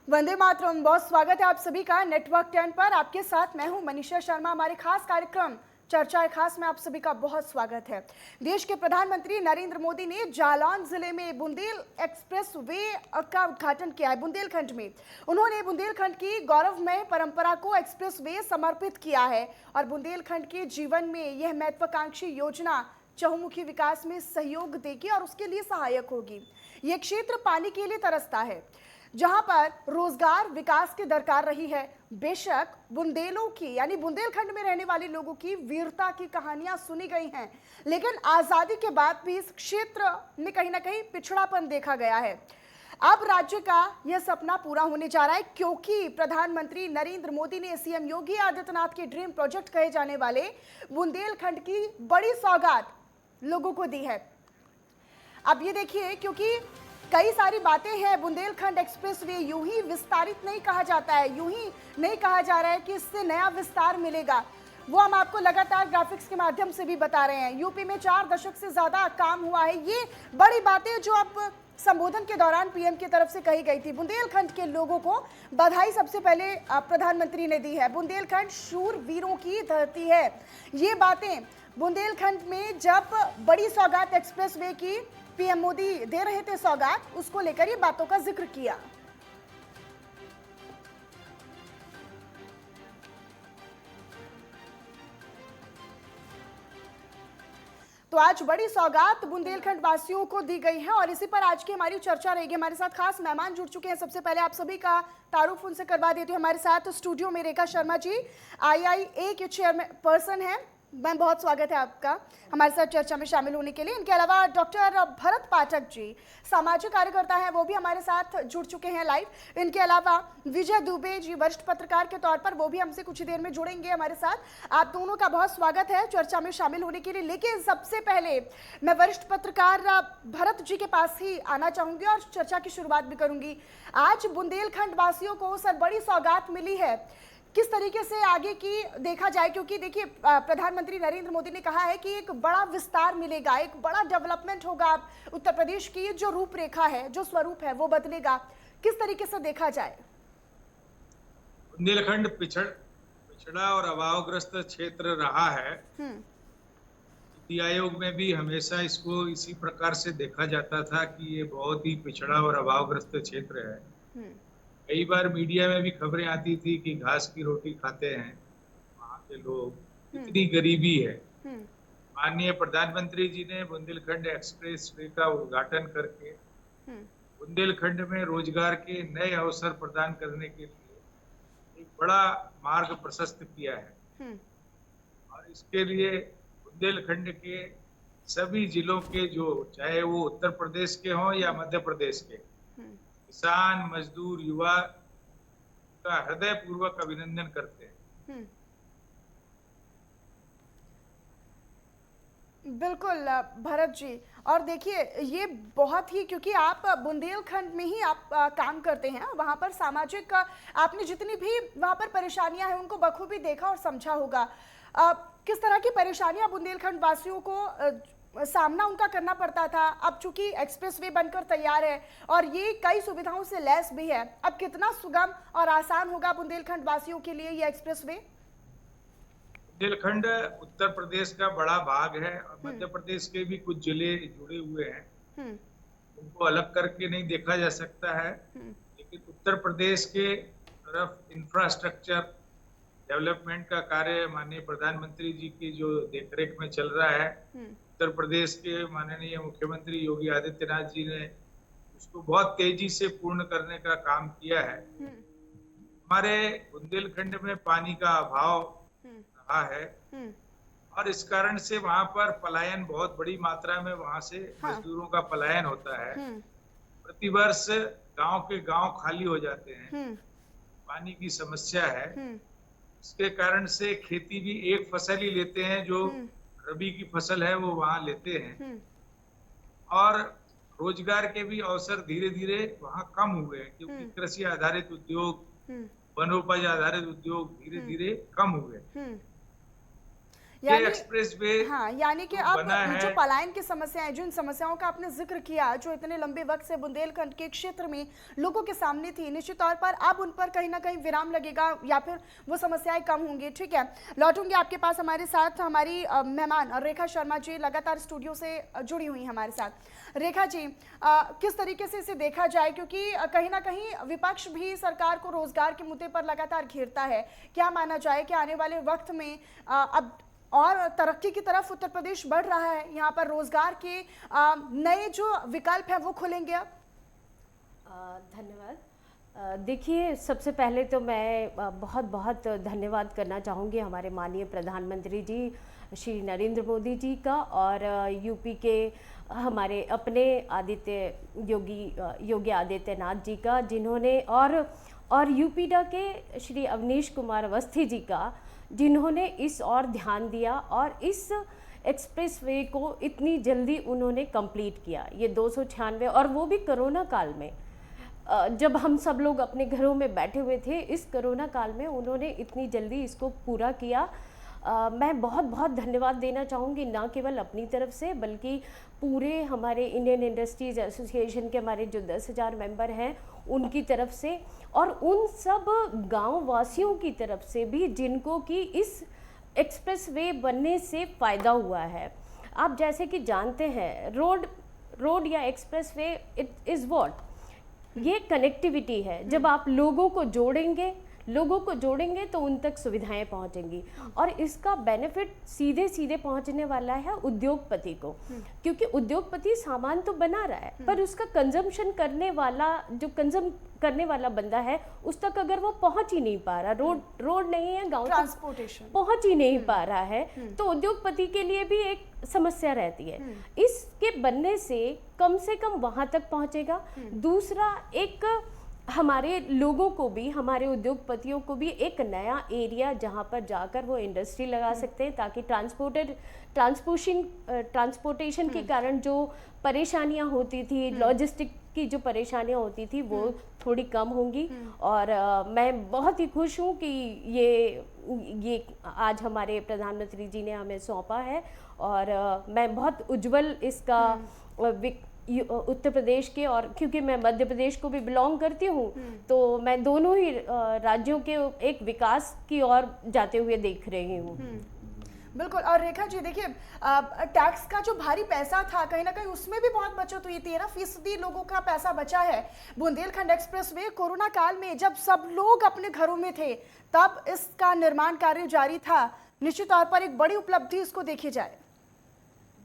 वंदे मातरम। बहुत स्वागत है आप सभी का नेटवर्क 10 पर। आपके साथ मैं हूं मनीषा शर्मा। हमारे खास कार्यक्रम चर्चा खास में आप सभी का बहुत स्वागत है। देश के प्रधानमंत्री नरेंद्र मोदी ने जालौन जिले में बुंदेल एक्सप्रेस वे का उद्घाटन किया है। बुंदेलखंड में उन्होंने बुंदेलखंड की गौरवमय परंपरा को एक्सप्रेस वे समर्पित किया है और बुंदेलखंड के जीवन में यह महत्वाकांक्षी योजना चहुमुखी विकास में सहयोग देगी और उसके लिए सहायक होगी। यह क्षेत्र पानी के लिए तरसता है, जहां पर रोजगार विकास की दरकार रही है। बेशक बुंदेलों की यानी बुंदेलखंड में रहने वाले लोगों की वीरता की कहानियां सुनी गई हैं, लेकिन आजादी के बाद भी इस क्षेत्र में कहीं ना कहीं पिछड़ापन देखा गया है। अब राज्य का यह सपना पूरा होने जा रहा है, क्योंकि प्रधानमंत्री नरेंद्र मोदी ने सीएम योगी आदित्यनाथ के ड्रीम प्रोजेक्ट कहे जाने वाले बुंदेलखंड की बड़ी सौगात लोगों को दी है। अब ये देखिए, क्योंकि कई सारी बातें हैं, बुंदेलखंड एक्सप्रेसवे यूं ही विस्तारित नहीं कहा जाता है, यूं ही नहीं कहा जा रहा है कि इससे नया विस्तार मिलेगा। वो हम आपको लगातार ग्राफिक्स के माध्यम से भी बता रहे हैं। यूपी में 4 दशक से ज्यादा काम हुआ है। ये बड़ी बातें जो अब संबोधन के दौरान पीएम की तरफ से कही गई थी। बुंदेलखंड के लोगों को बधाई सबसे पहले प्रधानमंत्री ने दी है। बुंदेलखंड शूरवीरों की धरती है। ये बातें बुंदेलखंड में जब बड़ी सौगात एक्सप्रेसवे की पीएम मोदी दे रहे थे सौगात, उसको लेकर ये बातों का जिक्र किया। तो आज बड़ी सौगात बुंदेलखंड वासियों को दी गई है और इसी पर आज की हमारी चर्चा रहेगी। हमारे साथ खास मेहमान जुड़ चुके हैं। सबसे पहले आप सभी का तारुफ उनसे करवा देती हूँ। हमारे साथ स्टूडियो में रेखा शर्मा जी, आईआईए के चेयरपर्सन हैं। मैम, बहुत स्वागत है आपका हमारे साथ चर्चा में शामिल होने के लिए। इनके अलावा डॉक्टर भरत पाठक जी, सामाजिक कार्यकर्ता हैं, वो भी हमारे साथ जुड़ चुके हैं लाइव। इनके अलावा विजय दुबे जी, वरिष्ठ पत्रकार के तौर पर, वो भी हमसे कुछ देर में जुड़ेंगे हमारे साथ। आप दोनों का बहुत स्वागत है चर्चा में शामिल होने के लिए। लेकिन सबसे पहले मैं वरिष्ठ पत्रकार भरत जी के पास ही आना चाहूंगी और चर्चा की शुरुआत भी करूंगी। आज बुंदेलखंड वासियों को सर बड़ी सौगात मिली है, किस तरीके से आगे की देखा जाए? क्योंकि देखिए, प्रधानमंत्री नरेंद्र मोदी ने कहा है कि एक बड़ा विस्तार मिलेगा, एक बड़ा डेवलपमेंट होगा। उत्तर प्रदेश की जो रूपरेखा है, जो स्वरूप है, वो बदलेगा। किस तरीके से देखा जाए? बुंदेलखंड पिछड़ा और अभावग्रस्त क्षेत्र रहा है। नीति आयोग में भी हमेशा इसको इसी प्रकार से देखा जाता था कि ये बहुत ही पिछड़ा और अभावग्रस्त क्षेत्र है। कई बार मीडिया में भी खबरें आती थी कि घास की रोटी खाते हैं वहाँ के लोग, इतनी गरीबी है। माननीय प्रधानमंत्री जी ने बुंदेलखंड एक्सप्रेस वे का उद्घाटन करके बुंदेलखंड में रोजगार के नए अवसर प्रदान करने के लिए एक बड़ा मार्ग प्रशस्त किया है। और इसके लिए बुंदेलखंड के सभी जिलों के, जो चाहे वो उत्तर प्रदेश के हों या मध्य प्रदेश के, किसान, मजदूर, युवा का हृदय पूर्वक अभिनंदन करते हैं। बिल्कुल भरत जी, और देखिए ये बहुत ही, क्योंकि आप बुंदेलखंड में ही आप काम करते हैं, वहाँ पर सामाजिक आपने जितनी भी वहाँ पर परेशानियां हैं उनको बखूबी देखा और समझा होगा। किस तरह की परेशानियां बुंदेलखंड वासियों को सामना उनका करना पड़ता था? अब चूंकि एक्सप्रेसवे बनकर तैयार है और ये कई सुविधाओं से लैस भी है, अब कितना सुगम और आसान होगा बुंदेलखंड वासियों के लिए ये एक्सप्रेसवे? बुंदेलखंड उत्तर प्रदेश का बड़ा भाग है और मध्य प्रदेश के भी कुछ जिले जुड़े हुए हैं। उनको अलग करके नहीं देखा जा सकता है, लेकिन उत्तर प्रदेश के तरफ इंफ्रास्ट्रक्चर डेवलपमेंट का कार्य माननीय प्रधानमंत्री जी की जो देखरेख में चल रहा है, उत्तर प्रदेश के माननीय मुख्यमंत्री योगी आदित्यनाथ जी ने उसको बहुत तेजी से पूर्ण करने का काम किया है। हमारे बुंदेलखंड में पानी का अभाव रहा है और इस कारण से वहां पर पलायन, बहुत बड़ी मात्रा में वहां से मजदूरों का पलायन होता है। प्रतिवर्ष गांव के गांव खाली हो जाते हैं। पानी की समस्या है। इसके कारण से खेती भी एक फसल ही लेते हैं, जो रबी की फसल है वो वहां लेते हैं। और रोजगार के भी अवसर धीरे धीरे वहां कम हुए हैं, क्योंकि कृषि आधारित उद्योग, वनोपज आधारित उद्योग धीरे धीरे कम हुए। ये एक्सप्रेस वे हाँ, यानी कि अब बना है, जो पलायन की समस्याएं, जिन समस्याओं का आपने जिक्र किया, जो इतने लंबे वक्त से बुंदेलखंड के क्षेत्र में लोगों के सामने थी, निश्चित तौर पर अब उन पर कहीं ना कहीं विराम लगेगा या फिर वो समस्याएं कम होंगी। ठीक है, लौटूंगी आपके पास। हमारे साथ हमारी मेहमान रेखा शर्मा जी लगातार स्टूडियो से जुड़ी हुई हमारे साथ। रेखा जी, किस तरीके से इसे देखा जाए, क्योंकि कहीं ना कहीं विपक्ष भी सरकार को रोजगार के मुद्दे पर लगातार घेरता है। क्या माना जाए कि आने वाले वक्त में अब और तरक्की की तरफ उत्तर प्रदेश बढ़ रहा है, यहाँ पर रोजगार के नए जो विकल्प है वो खुलेंगे अब? धन्यवाद। देखिए, सबसे पहले तो मैं बहुत बहुत धन्यवाद करना चाहूँगी हमारे माननीय प्रधानमंत्री जी श्री नरेंद्र मोदी जी का, और यूपी के हमारे अपने योगी आदित्यनाथ जी का, जिन्होंने और यूपीडा के श्री अवनीश कुमार अवस्थी जी का, जिन्होंने इस और ध्यान दिया और इस एक्सप्रेस वे को इतनी जल्दी उन्होंने कंप्लीट किया। ये 296, और वो भी कोरोना काल में, जब हम सब लोग अपने घरों में बैठे हुए थे, इस कोरोना काल में उन्होंने इतनी जल्दी इसको पूरा किया। मैं बहुत बहुत धन्यवाद देना चाहूँगी, ना केवल अपनी तरफ से बल्कि पूरे हमारे इंडियन इंडस्ट्रीज एसोसिएशन के हमारे जो 10,000 मेंबर हैं उनकी तरफ से, और उन सब गांव वासियों की तरफ से भी जिनको कि इस एक्सप्रेस वे बनने से फ़ायदा हुआ है। आप जैसे कि जानते हैं, रोड या express way it is what, ये कनेक्टिविटी है। जब आप लोगों को जोड़ेंगे तो उन तक सुविधाएं पहुंचेंगी, और इसका बेनिफिट सीधे सीधे पहुंचने वाला है उद्योगपति को, क्योंकि उद्योगपति सामान तो बना रहा है पर उसका कंजम्पशन करने वाला बंदा है, उस तक अगर वो पहुंच ही नहीं पा रहा, रोड नहीं है, गांव ट्रांसपोर्टेशन पहुंच ही नहीं पा रहा है, तो उद्योगपति के लिए भी एक समस्या रहती है। इसके बनने से कम वहां तक पहुंचेगा। दूसरा, एक हमारे लोगों को भी, हमारे उद्योगपतियों को भी एक नया एरिया जहां पर जाकर वो इंडस्ट्री लगा सकते हैं, ताकि ट्रांसपोर्टेशन के कारण जो परेशानियां होती थी, लॉजिस्टिक की जो परेशानियां होती थी, वो थोड़ी कम होंगी। और मैं बहुत ही खुश हूं कि ये आज हमारे प्रधानमंत्री जी ने हमें सौंपा है, और मैं बहुत उज्जवल इसका उत्तर प्रदेश के, और क्योंकि मैं मध्य प्रदेश को भी बिलोंग करती हूँ, तो मैं दोनों ही राज्यों के एक विकास की ओर जाते हुए देख रही हूँ। बिल्कुल। और रेखा जी देखिए, टैक्स का जो भारी पैसा था कहीं ना कहीं उसमें भी बहुत बचत हुई थी ना, फीसदी लोगों का पैसा बचा है। बुंदेलखंड एक्सप्रेस वे कोरोना काल में जब सब लोग अपने घरों में थे तब इसका निर्माण कार्य जारी था। निश्चित तौर पर एक बड़ी उपलब्धि इसको देखी जाए।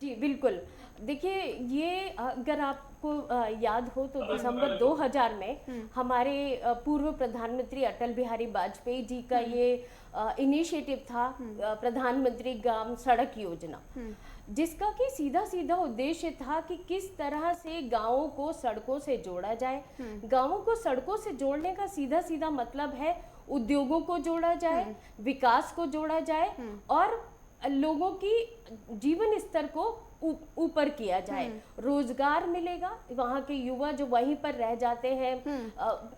जी बिल्कुल। देखिए, ये अगर आपको याद हो तो दिसंबर 2000 में हमारे पूर्व प्रधानमंत्री अटल बिहारी वाजपेयी जी का ये इनिशिएटिव था, प्रधानमंत्री ग्राम सड़क योजना, जिसका कि सीधा उद्देश्य था कि किस तरह से गांवों को सड़कों से जोड़ा जाए। गांवों को सड़कों से जोड़ने का सीधा मतलब है उद्योगों को जोड़ा जाए, विकास को जोड़ा जाए, और लोगों की जीवन स्तर को ऊपर किया जाए। रोजगार मिलेगा, वहाँ के युवा जो वहीं पर रह जाते हैं,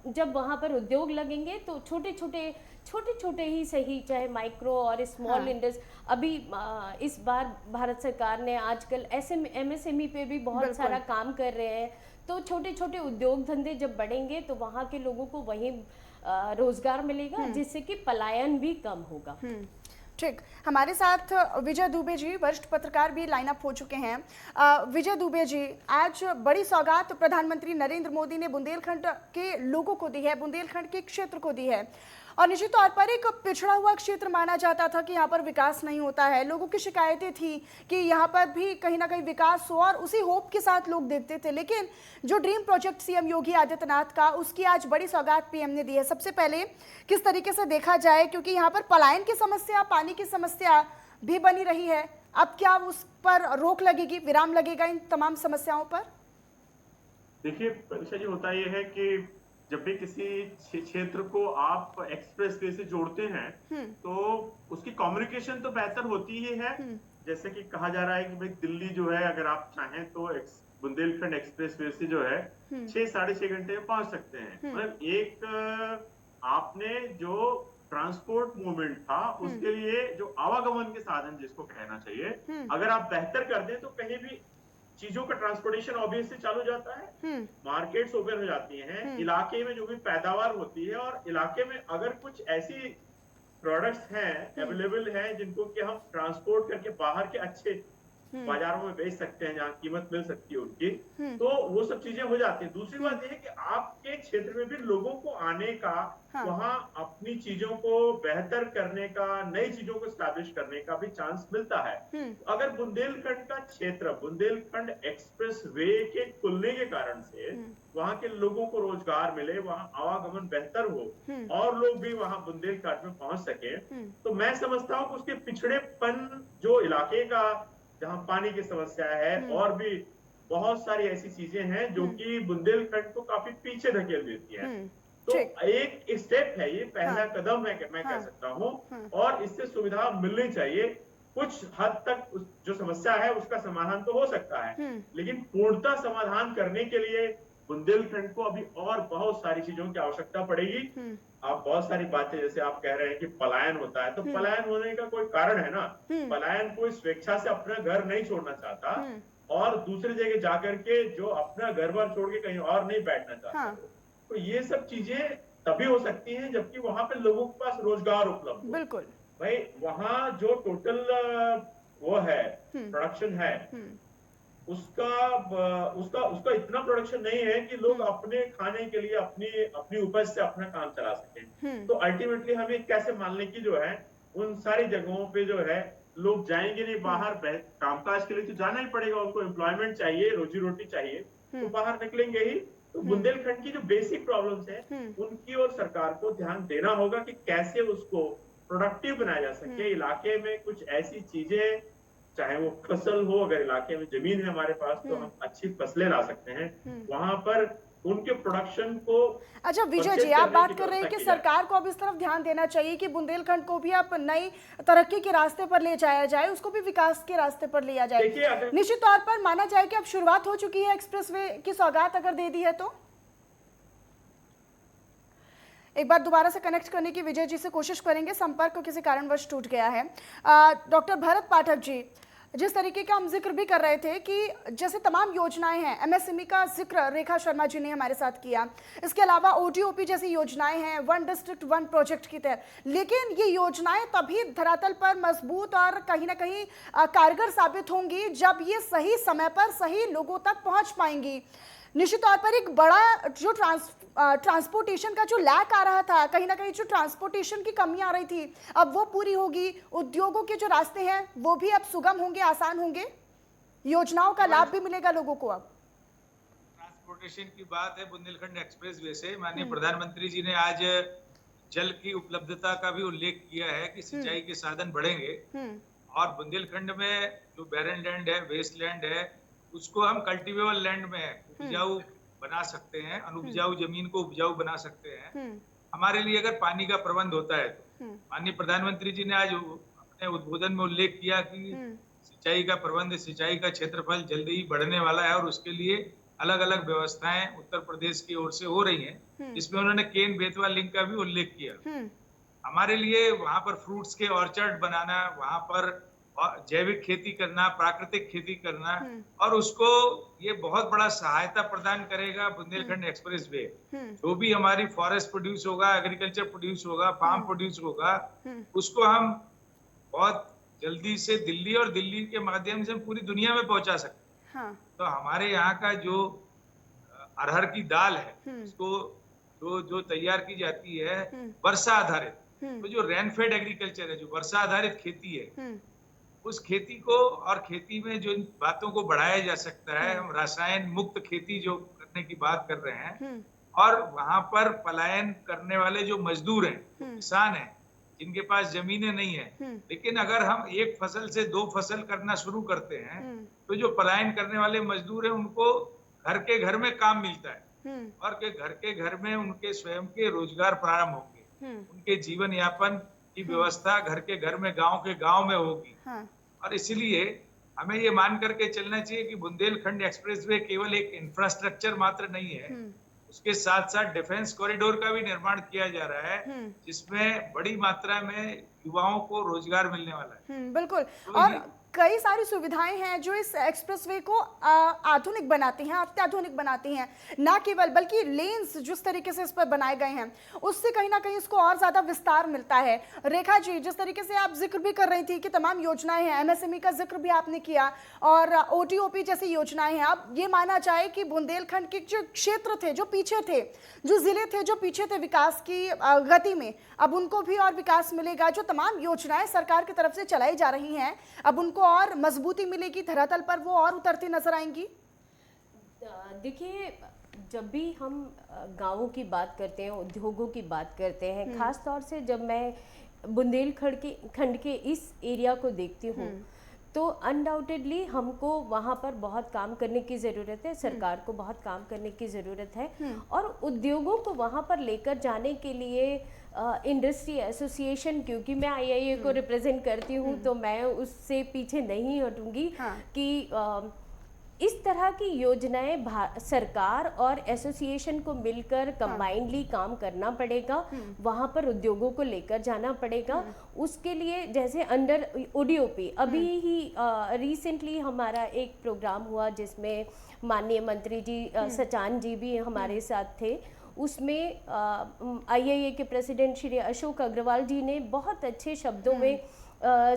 जब वहाँ पर उद्योग लगेंगे तो छोटे ही सही, चाहे माइक्रो और स्मॉल इंडस्ट्री। अभी इस बार भारत सरकार ने आजकल MSME पे भी बहुत सारा काम कर रहे हैं, तो छोटे उद्योग धंधे जब बढ़ेंगे तो वहाँ के लोगों को वहीं रोजगार मिलेगा, जिससे कि पलायन भी कम होगा। ठीक, हमारे साथ विजय दुबे जी, वरिष्ठ पत्रकार, भी लाइन अप हो चुके हैं। विजय दुबे जी, आज बड़ी सौगात प्रधानमंत्री नरेंद्र मोदी ने बुंदेलखंड के लोगों को दी है, बुंदेलखंड के क्षेत्र को दी है, और निश्चित तौर पर एक पिछड़ा हुआ क्षेत्र माना जाता था कि यहाँ पर विकास नहीं होता है। लोगों की शिकायतें थी कि यहाँ पर भी कहीं ना कहीं विकास हो, और उसी होप के साथ लोग देखते थे। लेकिन जो dream project CM Yogi Adityanath का, उसकी आज बड़ी सौगात पीएम ने दी है। सबसे पहले किस तरीके से देखा जाए, क्योंकि यहाँ पर पलायन की समस्या, पानी की समस्या भी बनी रही है, अब क्या उस पर रोक लगेगी, विराम लगेगा इन तमाम समस्याओं पर? देखिए परीक्षा जी, होता यह है कि जब भी किसी क्षेत्र को आप एक्सप्रेस वे से जोड़ते हैं तो उसकी कम्युनिकेशन तो बेहतर होती ही है। जैसे कि कहा जा रहा है कि भाई दिल्ली जो है, अगर आप चाहें तो बुंदेलखंड एक्सप्रेस वे से जो है 6 साढ़े 6 घंटे में पहुंच सकते हैं। मतलब एक आपने जो ट्रांसपोर्ट मूवमेंट था उसके लिए जो आवागमन के साधन जिसको कहना चाहिए, अगर आप बेहतर कर दें तो कहीं भी चीजों का ट्रांसपोर्टेशन ऑब्वियसली चालू हो जाता है, मार्केट्स ओपन हो जाती हैं, इलाके में जो भी पैदावार होती है और इलाके में अगर कुछ ऐसी प्रोडक्ट्स हैं अवेलेबल हैं जिनको कि हम ट्रांसपोर्ट करके बाहर के अच्छे बाजारों में बेच सकते हैं, जहाँ कीमत मिल सकती है उनकी, तो वो सब चीजें हो जाती है। दूसरी बात यह है कि आपके क्षेत्र में भी लोगों को आने का, वहाँ अपनी चीजों को बेहतर करने का, नई चीजों को स्टैब्लिश करने का भी चांस मिलता है। अगर बुंदेलखंड का क्षेत्र, बुंदेलखंड एक्सप्रेस वे के खुलने के कारण से वहाँ के लोगों को रोजगार मिले, वहाँ आवागमन बेहतर हो और लोग भी वहाँ बुंदेलखंड में पहुंच सके, तो मैं समझता हूँ कि उसके पिछड़ेपन जो इलाके का, जहाँ पानी की समस्या है और भी बहुत सारी ऐसी चीजें हैं जो कि बुंदेलखंड को काफी पीछे धकेल देती हैं। तो एक स्टेप है, ये पहला कदम है कि मैं कह सकता हूँ, और इससे सुविधा मिलनी चाहिए। कुछ हद तक जो समस्या है उसका समाधान तो हो सकता है, लेकिन पूर्णतः समाधान करने के लिए बुंदेलखंड को अभी और बहुत सारी चीजों की आवश्यकता पड़ेगी। आप बहुत सारी बातें, जैसे आप कह रहे हैं कि पलायन होता है, तो पलायन होने का कोई कारण है ना, पलायन कोई स्वेच्छा से अपना घर नहीं छोड़ना चाहता और दूसरी जगह जाकर के जो अपना घर बार छोड़ के कहीं और नहीं बैठना चाहता। तो ये सब चीजें तभी हो सकती हैं जबकि वहां पे लोगों के पास रोजगार उपलब्ध हो। बिल्कुल भाई, वहां जो टोटल वो है प्रोडक्शन है, उसका इतना प्रोडक्शन नहीं है कि लोग अपने खाने के लिए अपनी उपज से अपना काम चला सकें। तो अल्टीमेटली हमें कैसे मान लें कि जो है उन सारी जगहों पे जो है लोग जाएंगे नहीं बाहर, कामकाज के लिए तो जाना ही पड़ेगा, उनको एम्प्लॉयमेंट चाहिए, रोजी रोटी चाहिए, तो बाहर निकलेंगे ही। तो बुंदेलखंड की जो बेसिक प्रॉब्लम्स है उनकी ओर सरकार को ध्यान देना होगा कि कैसे उसको प्रोडक्टिव बनाया जा सके। इलाके में कुछ ऐसी चीजें, चाहे वो फसल हो, अगर इलाके में जमीन है हमारे पास तो हम अच्छी फसलें ला सकते हैं, वहां पर उनके प्रोडक्शन को। अच्छा विजय जी, आप बात कर रहे हैं कि सरकार को अब इस तरफ ध्यान देना चाहिए कि बुंदेलखंड को भी अब नई तरक्की के रास्ते पर ले जाया जाए, उसको भी विकास के रास्ते पर लिया जाए। निश्चित तौर पर माना जाए कि अब शुरुआत हो चुकी है एक्सप्रेसवे की सौगात अगर दे दी है तो। एक बार दोबारा से कनेक्ट करने की विजय जी से कोशिश करेंगे, संपर्क किसी कारणवश टूट गया है। डॉक्टर भरत पाठक जी, जिस तरीके का हम जिक्र भी कर रहे थे कि जैसे तमाम योजनाएं हैं, एमएसएमई का जिक्र रेखा शर्मा जी ने हमारे साथ किया, इसके अलावा ओडीओपी जैसी योजनाएं हैं, वन डिस्ट्रिक्ट वन प्रोजेक्ट की तहत, लेकिन ये योजनाएं तभी धरातल पर मजबूत और कहीं ना कहीं कारगर साबित होंगी जब ये सही समय पर सही लोगों तक पहुंच पाएंगी। निश्चित तौर पर एक बड़ा जो ट्रांसपोर्टेशन का जो लैक आ रहा था, कहीं ना कहीं जो ट्रांसपोर्टेशन की कमी आ रही थी, अब वो पूरी होगी। उद्योगों के जो रास्ते हैं वो भी अब सुगम होंगे, आसान होंगे, योजनाओं का लाभ भी मिलेगा लोगों को। अब ट्रांसपोर्टेशन की बात है, बुंदेलखंड एक्सप्रेस वे से माननीय प्रधानमंत्री जी ने आज जल की उपलब्धता का भी उल्लेख किया है कि सिंचाई के साधन बढ़ेंगे और बुंदेलखंड में जो बैरन लैंड है, वेस्ट लैंड है, उसको हम कल्टीवेबल लैंड में उपजाऊ बना सकते हैं, अनुपजाऊ जमीन को उपजाऊ बना सकते हैं। हमारे लिए अगर पानी का प्रबंध होता है तो माननीय प्रधानमंत्री जी ने आज अपने उद्बोधन में उल्लेख किया कि सिंचाई का प्रबंध, सिंचाई का क्षेत्रफल जल्दी ही बढ़ने वाला है और उसके लिए अलग अलग व्यवस्थाएं उत्तर प्रदेश की ओर से हो रही हैं। इसमें उन्होंने केन बेतवा लिंक का भी उल्लेख किया। हमारे लिए वहां पर फ्रूट्स के ऑर्चर्ड बनाना, वहां पर जैविक खेती करना, प्राकृतिक खेती करना, और उसको ये बहुत बड़ा सहायता प्रदान करेगा बुंदेलखंड एक्सप्रेस वे। जो भी हमारी फॉरेस्ट प्रोड्यूस होगा, एग्रीकल्चर प्रोड्यूस होगा, फार्म प्रोड्यूस होगा, उसको हम बहुत जल्दी से दिल्ली और दिल्ली के माध्यम से पूरी दुनिया में पहुंचा सकते हैं। तो हमारे यहाँ का जो अरहर की दाल है, उसको जो तैयार की जाती है वर्षा आधारित, तो जो रेनफेड एग्रीकल्चर है, जो वर्षा आधारित खेती है, उस खेती को और खेती में जो इन बातों को बढ़ाया जा सकता है, हम रासायन मुक्त खेती जो करने की बात कर रहे हैं, और वहां पर पलायन करने वाले जो मजदूर हैं, किसान हैं, जिनके पास जमीनें नहीं है, लेकिन अगर हम एक फसल से दो फसल करना शुरू करते हैं तो जो पलायन करने वाले मजदूर हैं उनको घर के घर में काम मिलता है और घर के घर में उनके स्वयं के रोजगार प्रारंभ होंगे, उनके जीवन यापन की व्यवस्था घर के घर में, गांव के गांव में होगी। और इसलिए हमें ये मान करके चलना चाहिए कि बुंदेलखंड एक्सप्रेसवे केवल एक इंफ्रास्ट्रक्चर मात्र नहीं है, उसके साथ साथ डिफेंस कॉरिडोर का भी निर्माण किया जा रहा है, जिसमें बड़ी मात्रा में युवाओं को रोजगार मिलने वाला है। बिल्कुल। तो और कई सारी सुविधाएं हैं जो इस एक्सप्रेसवे को आधुनिक बनाती हैं, अत्याधुनिक बनाती हैं। ना केवल बल्कि लेन्स जिस तरीके से इस पर बनाए गए हैं उससे कहीं ना कहीं इसको और ज्यादा विस्तार मिलता है। रेखा जी, जिस तरीके से आप जिक्र भी कर रही थी कि तमाम योजनाएं हैं, एमएसएमई का जिक्र भी आपने किया और ओटीओपी जैसी योजनाएं हैं, अब ये माना जाए कि बुंदेलखंड के जो क्षेत्र थे, जो पीछे थे, जो जिले थे जो पीछे थे विकास की गति में, अब उनको भी और विकास मिलेगा। जो तमाम योजनाएं सरकार की तरफ से चलाई जा रही हैं अब उनको और मजबूती मिलेगी, धरातल पर वो और उतरती नजर आएंगी। देखिए, जब भी हम गांवों की बात करते हैं, उद्योगों की बात करते हैं, खास तौर से जब मैं बुंदेलखंड के इस एरिया को देखती हूँ तो अनडाउटेडली हमको वहाँ पर बहुत काम करने की ज़रूरत है, सरकार को बहुत काम करने की ज़रूरत है और उद्योगों को वहाँ पर लेकर जाने के लिए इंडस्ट्री एसोसिएशन, क्योंकि मैं आईआईए को रिप्रेजेंट करती हूँ तो मैं उससे पीछे नहीं हटूंगी कि इस तरह की योजनाएं सरकार और एसोसिएशन को मिलकर कंबाइंडली काम करना पड़ेगा, वहाँ पर उद्योगों को लेकर जाना पड़ेगा। उसके लिए जैसे अंडर ओडीओपी अभी ही रिसेंटली हमारा एक प्रोग्राम हुआ जिसमें माननीय मंत्री जी सचान जी भी हमारे साथ थे। उसमें आईआईए के प्रेसिडेंट श्री अशोक अग्रवाल जी ने बहुत अच्छे शब्दों में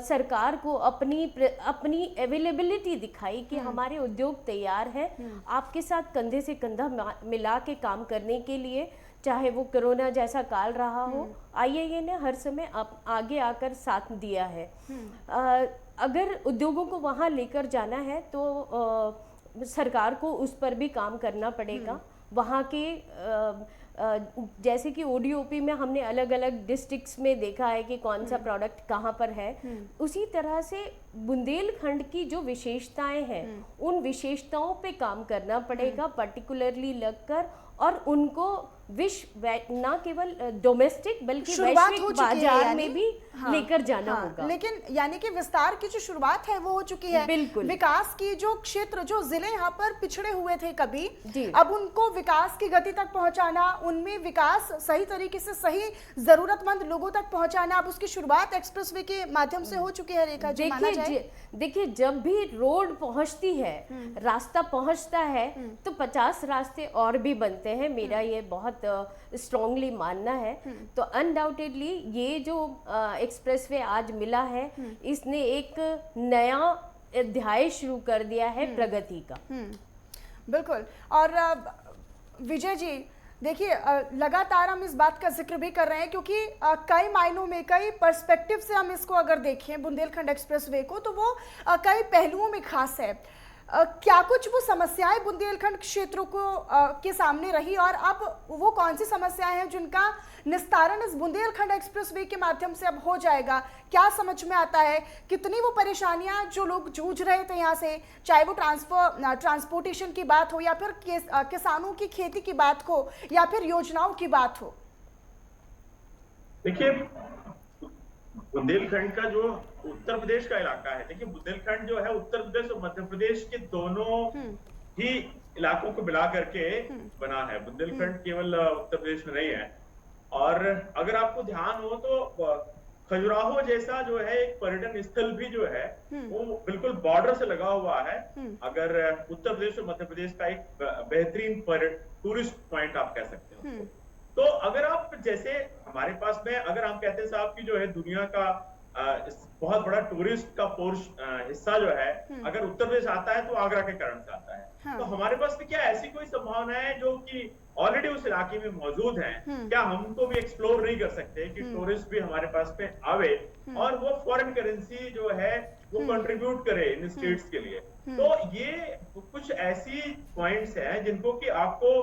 सरकार को अपनी अवेलेबिलिटी दिखाई कि हमारे उद्योग तैयार है आपके साथ कंधे से कंधा मिला के काम करने के लिए, चाहे वो कोरोना जैसा काल रहा हो, आईआईए ने हर समय आगे आकर साथ दिया है। अगर उद्योगों को वहाँ लेकर जाना है तो सरकार को उस पर भी काम करना पड़ेगा। वहाँ के जैसे कि ओडीओपी में हमने अलग अलग डिस्ट्रिक्ट्स में देखा है कि कौन सा प्रोडक्ट कहाँ पर है, उसी तरह से बुंदेलखंड की जो विशेषताएं हैं उन विशेषताओं पे काम करना पड़ेगा पर्टिकुलरली लगकर, और उनको विश्व ना केवल डोमेस्टिक बल्कि वैश्विक बाजार में भी लेकर जाना होगा। लेकिन यानी कि विस्तार की जो शुरुआत है वो हो चुकी है। बिल्कुल। विकास की जो क्षेत्र, जो जिले यहाँ पर पिछड़े हुए थे कभी, अब उनको विकास की गति तक पहुंचाना, उनमें विकास सही तरीके से सही जरूरतमंद लोगों तक पहुंचाना, अब उसकी शुरुआत एक्सप्रेसवे के माध्यम से हो चुकी है। रेखा जी, माना जाए देखिए, जब भी रोड पहुंचती है, रास्ता पहुंचता है तो 50 रास्ते और भी बनते हैं, मेरा ये बहुत स्ट्रांगली मानना है। तो अनडाउटेडली ये जो एक्सप्रेसवे आज मिला है, इसने एक नया अध्याय शुरू कर दिया है प्रगति का। बिल्कुल। और विजय जी, देखिए, लगातार हम इस बात का जिक्र भी कर रहे हैं क्योंकि कई मायनों में, कई पर्सपेक्टिव से हम इसको अगर देखें बुंदेलखंड एक्सप्रेसवे को, तो वो कई पहलुओं में खास है। क्या कुछ वो समस्याएं बुंदेलखंड क्षेत्रों को के सामने रही और अब वो कौन सी समस्याएं हैं जिनका निस्तारण इस बुंदेलखंड एक्सप्रेसवे के माध्यम से अब हो जाएगा? क्या समझ में आता है कितनी वो परेशानियां जो लोग जूझ रहे थे यहाँ से, चाहे वो ट्रांसपोर्टेशन की बात हो या फिर किसानों की खेती की बात हो या फिर योजनाओं की बात हो? देखिए, बुंदेलखंड का जो उत्तर प्रदेश का इलाका है, देखिए बुंदेलखंड जो है उत्तर प्रदेश और मध्य प्रदेश के दोनों ही इलाकों को मिला करके बना है। बुंदेलखंड केवल उत्तर प्रदेश में नहीं है। और अगर आपको ध्यान हो तो खजुराहो जैसा जो है एक पर्यटन स्थल भी जो है वो बिल्कुल बॉर्डर से लगा हुआ है। अगर उत्तर प्रदेश और मध्य प्रदेश का एक बेहतरीन टूरिस्ट पॉइंट आप कह सकते हो। तो अगर आप जैसे हमारे पास में, अगर हम कहते हैं साहब की जो है दुनिया का बहुत बड़ा टूरिस्ट का हिस्सा जो है अगर उत्तर प्रदेश आता है तो आगरा के कारण से आता है। तो हमारे पास में क्या ऐसी कोई संभावना है जो कि ऑलरेडी उस इलाके में मौजूद है, क्या हमको भी एक्सप्लोर नहीं कर सकते कि टूरिस्ट भी हमारे पास में आवे और वो फॉरेन करेंसी जो है वो कंट्रीब्यूट करे इन स्टेट्स के लिए? तो ये कुछ ऐसी पॉइंट्स हैं जिनको कि आपको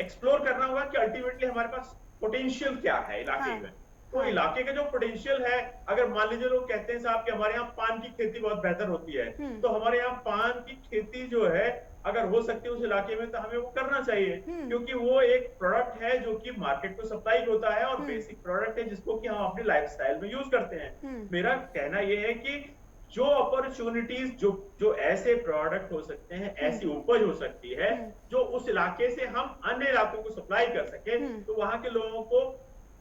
एक्सप्लोर करना होगा कि अल्टीमेटली हमारे पास पोटेंशियल क्या है इलाके में। तो इलाके का जो पोटेंशियल है, अगर मान लीजिए लोग कहते हैं साहब कि हमारे यहाँ पान की खेती बहुत बेहतर होती है, तो हमारे यहाँ पान की खेती जो है अगर हो सकती है उस इलाके में तो हमें वो करना चाहिए, क्योंकि वो एक प्रोडक्ट है जो कि मार्केट को सप्लाई होता है और बेसिक प्रोडक्ट है जिसको कि हम अपने लाइफस्टाइल में यूज करते हैं। मेरा कहना ये है कि जो अपॉर्चुनिटीज जो ऐसे प्रोडक्ट हो सकते हैं, ऐसी उपज हो सकती है जो उस इलाके से हम अन्य इलाकों को सप्लाई कर सके, तो वहां के लोगों को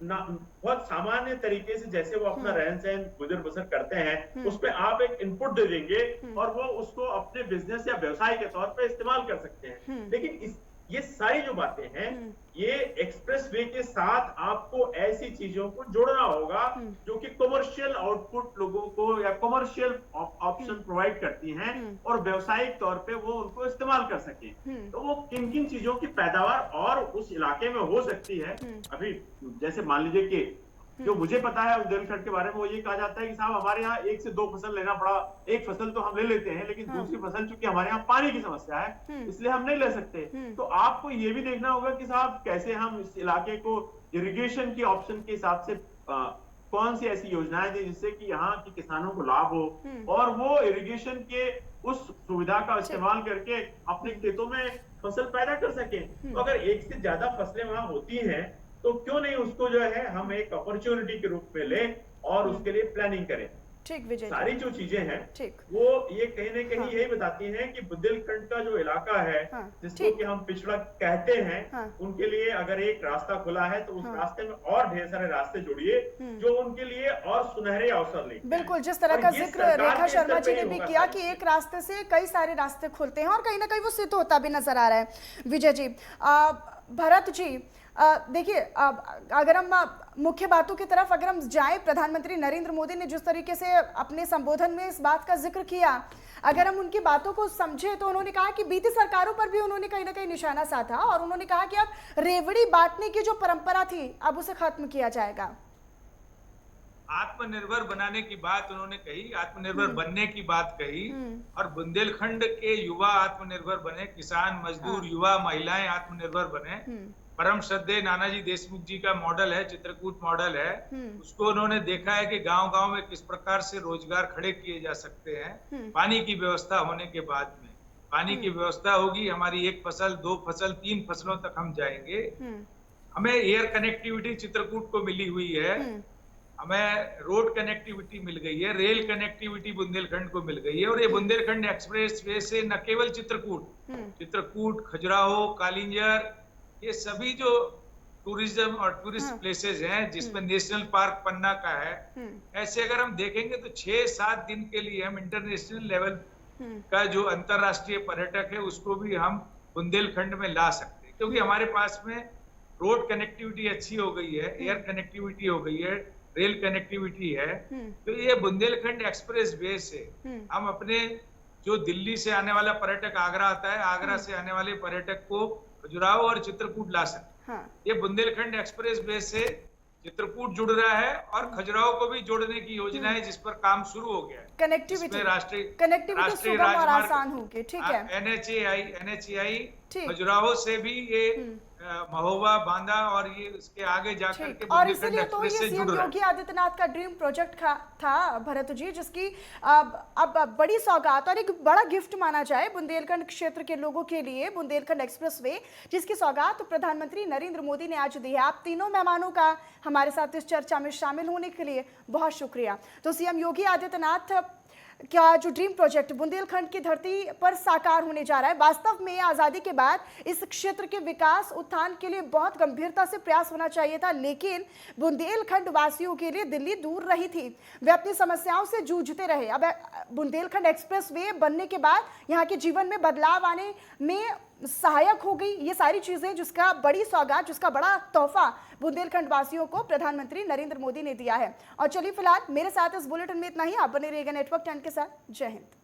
बहुत सामान्य तरीके से जैसे वो अपना रहन सहन गुजर बसर करते हैं, उस पे आप एक इनपुट दे देंगे और वो उसको अपने बिजनेस या व्यवसाय के तौर पे इस्तेमाल कर सकते हैं। लेकिन ये सारी जो बातें हैं, ये एक्सप्रेस वे के साथ आपको ऐसी चीजों को जोड़ना होगा जो कि कमर्शियल आउटपुट लोगों को या कमर्शियल ऑप्शन प्रोवाइड करती हैं और व्यावसायिक तौर पे वो उनको इस्तेमाल कर सके। तो वो किन किन चीजों की पैदावार और उस इलाके में हो सकती है। अभी जैसे मान लीजिए कि जो मुझे पता है बुंदेलखंड के बारे में, वो ये कहा जाता है कि साहब हमारे यहाँ 1 से 2 फसल लेना पड़ा, एक फसल तो हम ले लेते हैं, लेकिन दूसरी फसल चूंकि हमारे यहाँ पानी की समस्या है इसलिए हम नहीं ले सकते। तो आपको ये भी देखना होगा कि साहब कैसे हम इस इलाके को इरिगेशन की ऑप्शन के हिसाब से कौन सी ऐसी योजनाएं दें जिससे कि यहाँ के किसानों को लाभ हो और वो इरिगेशन के उस सुविधा का इस्तेमाल करके अपने खेतों में फसल पैदा कर सके। तो अगर 1 से ज्यादा फसलें वहां होती हैं तो क्यों नहीं उसको जो है हम एक अपॉर्चुनिटी के रूप में लें और उसके लिए प्लानिंग करें। ठीक विजय, सारी जो चीजें हैं ठीक, वो ये कहीं ना कहीं यही बताती हैं कि बुंदेलखंड का जो इलाका है जिसको कि हम पिछड़ा कहते हैं, उनके लिए अगर एक रास्ता खुला है तो उस रास्ते में और ढेर सारे रास्ते जोड़िए जो उनके लिए और सुनहरे अवसर ले। बिल्कुल, जिस तरह का जिक्र रेखा शर्मा जी ने भी किया कि एक रास्ते से कई सारे रास्ते खुलते हैं और कहीं ना कहीं वो सिद्ध होता भी नजर आ रहा है। विजय जी, भरत जी, देखिए अगर हम मुख्य बातों की तरफ अगर हम जाएं, प्रधानमंत्री नरेंद्र मोदी ने जिस तरीके से अपने संबोधन में इस बात का जिक्र किया, अगर हम उनकी बातों को समझे तो उन्होंने कहा कि बीती सरकारों पर भी उन्होंने कहीं ना कहीं निशाना साधा और उन्होंने कहा कि अब रेवड़ी बांटने की जो परंपरा थी अब उसे खत्म किया जाएगा। आत्मनिर्भर बनाने की बात उन्होंने कही, आत्मनिर्भर बनने की बात कही और बुंदेलखंड के युवा आत्मनिर्भर बने, किसान मजदूर युवा महिलाएं आत्मनिर्भर बने। परम श्रद्धेय नानाजी देशमुख जी का मॉडल है, चित्रकूट मॉडल है, उसको उन्होंने देखा है कि गांव-गांव में किस प्रकार से रोजगार खड़े किए जा सकते हैं पानी की व्यवस्था होने के बाद में। पानी की व्यवस्था होगी, हमारी 1 फसल 2 फसल 3 फसलों तक हम जाएंगे। हमें एयर कनेक्टिविटी चित्रकूट को मिली हुई है, हमें रोड कनेक्टिविटी मिल गई है, रेल कनेक्टिविटी बुंदेलखंड को मिल गई है और ये बुंदेलखंड एक्सप्रेस वे से न केवल चित्रकूट, खजुराहो, कालिंजर, ये सभी जो टूरिज्म और टूरिस्ट प्लेसेस हैं जिसमें नेशनल पार्क पन्ना का है, ऐसे अगर हम देखेंगे तो 6-7 दिन के लिए हम इंटरनेशनल लेवल का जो अंतरराष्ट्रीय पर्यटक है उसको भी हम बुंदेलखंड में ला सकते हैं, क्योंकि हमारे पास में रोड कनेक्टिविटी अच्छी हो गई है, एयर कनेक्टिविटी हो गई है, रेल कनेक्टिविटी है। तो ये बुंदेलखंड एक्सप्रेस वे से हम अपने जो दिल्ली से आने वाला पर्यटक आगरा आता है, आगरा से आने वाले पर्यटक को खजुराहो और चित्रकूट ला सकते। ये बुंदेलखंड एक्सप्रेस वे से चित्रकूट जुड़ रहा है और खजुराहो को भी जोड़ने की योजना है जिस पर काम शुरू हो गया है। कनेक्टिविटी राष्ट्रीय सुगम और आसान होगी। ठीक है, NHAI खजुराहो से भी ये महोबा, बांदा और ये इसके आगे जाकर के और इसीलिए तो ये सीएम योगी आदित्यनाथ का ड्रीम प्रोजेक्ट था भरत जी, जिसकी अब बड़ी सौगात और एक बड़ा गिफ्ट माना जाए बुंदेलखंड क्षेत्र के लोगों के लिए, बुंदेलखंड एक्सप्रेसवे, जिसकी सौगात प्रधानमंत्री नरेंद्र मोदी ने आज दी है। आप तीनों मेहमानों का हमारे साथ इस चर्चा में शामिल होने के लिए बहुत शुक्रिया। तो सीएम योगी आदित्यनाथ क्या जो ड्रीम प्रोजेक्ट बुंदेलखंड की धरती पर साकार होने जा रहा है, वास्तव में आज़ादी के बाद इस क्षेत्र के विकास उत्थान के लिए बहुत गंभीरता से प्रयास होना चाहिए था, लेकिन बुंदेलखंड वासियों के लिए दिल्ली दूर रही थी, वे अपनी समस्याओं से जूझते रहे। अब बुंदेलखंड एक्सप्रेस वे बनने के बाद यहाँ के जीवन में बदलाव आने में सहायक हो गई ये सारी चीजें, जिसका बड़ी सौगात, जिसका बड़ा तोहफा बुंदेलखंड वासियों को प्रधानमंत्री नरेंद्र मोदी ने दिया है। और चलिए फिलहाल मेरे साथ इस बुलेटिन में इतना ही। आप बने रहिएगा नेटवर्क 10 के साथ। जय हिंद।